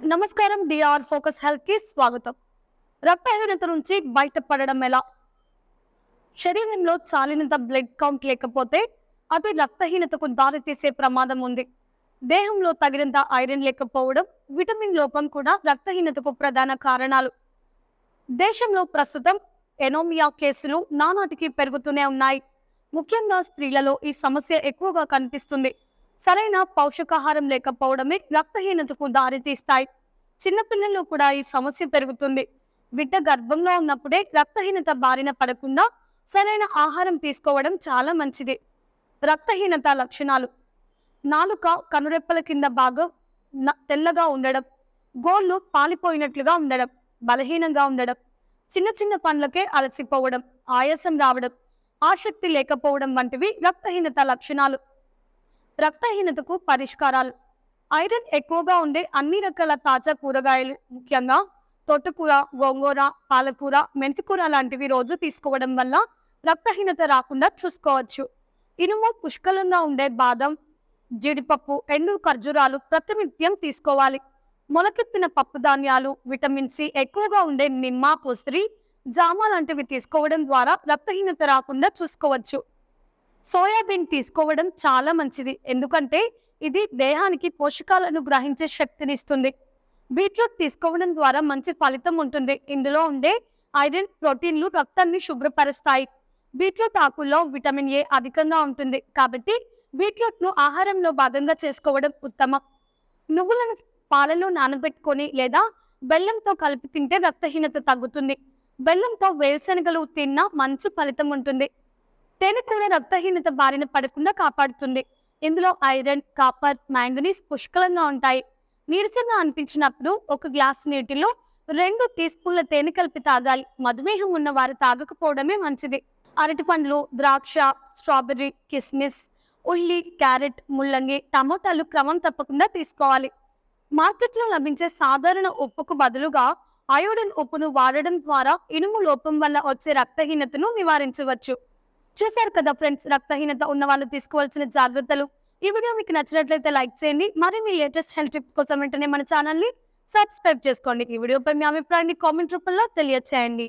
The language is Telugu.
నమస్కారం. డిఆర్ ఫోకస్ హెల్త్ కి స్వాగతం. రక్తహీనత నుంచి బయటపడడం ఎలా? శరీరంలో చాలినంత బ్లడ్ కౌంట్ లేకపోతే అది రక్తహీనతకు దారితీసే ప్రమాదం ఉంది. దేహంలో తగినంత ఐరన్ లేకపోవడం, విటమిన్ లోపం కూడా రక్తహీనతకు ప్రధాన కారణాలు. దేశంలో ప్రస్తుతం ఎనోమియా కేసులు నానాటికి పెరుగుతూనే ఉన్నాయి. ముఖ్యంగా స్త్రీలలో ఈ సమస్య ఎక్కువగా కనిపిస్తుంది. సరైన పౌషకాహారం లేకపోవడమే రక్తహీనతకు దారితీస్తాయి. చిన్నపిల్లల్లో కూడా ఈ సమస్య పెరుగుతుంది. బిడ్డ గర్భంలో ఉన్నప్పుడే రక్తహీనత బారిన పడకుండా సరైన ఆహారం తీసుకోవడం చాలా మంచిది. రక్తహీనత లక్షణాలు: నాలుక కనురెప్పల కింద భాగం తెల్లగా ఉండడం, గోళ్ళు పాలిపోయినట్లుగా ఉండడం, బలహీనంగా ఉండడం, చిన్న చిన్న పనులకే అలసిపోవడం, ఆయాసం రావడం, ఆసక్తి లేకపోవడం వంటివి రక్తహీనత లక్షణాలు. రక్తహీనతకు పరిష్కారాలు: ఐరన్ ఎక్కువగా ఉండే అన్ని రకాల తాజా కూరగాయలు, ముఖ్యంగా తోటకూర, గోంగూర, పాలకూర, మెంతికూర లాంటివి రోజు తీసుకోవడం వల్ల రక్తహీనత రాకుండా చూసుకోవచ్చు. ఇనుము పుష్కలంగా ఉండే బాదం, జీడిపప్పు, ఎండు ఖర్జూరాలు ప్రతినిత్యం తీసుకోవాలి. మొలకెత్తిన పప్పు ధాన్యాలు, విటమిన్ సి ఎక్కువగా ఉండే నిమ్మ, ఉసిరి, జామ లాంటివి తీసుకోవడం ద్వారా రక్తహీనత రాకుండా చూసుకోవచ్చు. సోయాబీన్ తీసుకోవడం చాలా మంచిది, ఎందుకంటే ఇది దేహానికి పోషకాలను గ్రహించే శక్తినిస్తుంది. బీట్రూట్ తీసుకోవడం ద్వారా మంచి ఫలితం ఉంటుంది. ఇందులో ఉండే ఐరన్, ప్రోటీన్లు రక్తాన్ని శుభ్రపరుస్తాయి. బీట్రూట్ ఆకుల్లో విటమిన్ ఏ అధికంగా ఉంటుంది, కాబట్టి బీట్రూట్ ను ఆహారంలో భాగంగా చేసుకోవడం ఉత్తమం. నువ్వులను పాలలో నానబెట్టుకొని లేదా బెల్లంతో కలిపి తింటే రక్తహీనత తగ్గుతుంది. బెల్లంతో వేరుశనగలు తిన్నా మంచి ఫలితం ఉంటుంది. తేనె కూడా రక్తహీనత బారిన పడకుండా కాపాడుతుంది. ఇందులో ఐరన్, కాపర్, మ్యాంగనీస్ పుష్కలంగా ఉంటాయి. నీరసంగా అనిపించినప్పుడు ఒక గ్లాసు నీటిలో 2 టీ స్పూన్ల తేనె కలిపి తాగాలి. మధుమేహం ఉన్న వారు తాగకపోవడమే మంచిది. అరటి పండ్లు, ద్రాక్ష, స్ట్రాబెర్రీ, కిస్మిస్, ఉల్లి, క్యారెట్, ముల్లంగి, టమోటాలు క్రమం తప్పకుండా తీసుకోవాలి. మార్కెట్లో లభించే సాధారణ ఉప్పుకు బదులుగా అయోడిన్ ఉప్పును వాడడం ద్వారా ఇనుము లోపం వల్ల వచ్చే రక్తహీనతను నివారించవచ్చు. చూశారు కదా ఫ్రెండ్స్, రక్తహీనత ఉన్న వాళ్ళు తీసుకోవాల్సిన జాగ్రత్తలు. ఈ వీడియో మీకు నచ్చినట్లయితే లైక్ చేయండి. మరిన్ని లేటెస్ట్ హెల్త్ టిప్స్ కోసం వెంటనే మన ఛానల్ని సబ్స్క్రైబ్ చేసుకోండి. ఈ వీడియోపై మీ అభిప్రాయాన్ని కామెంట్ రూపంలో తెలియచేయండి.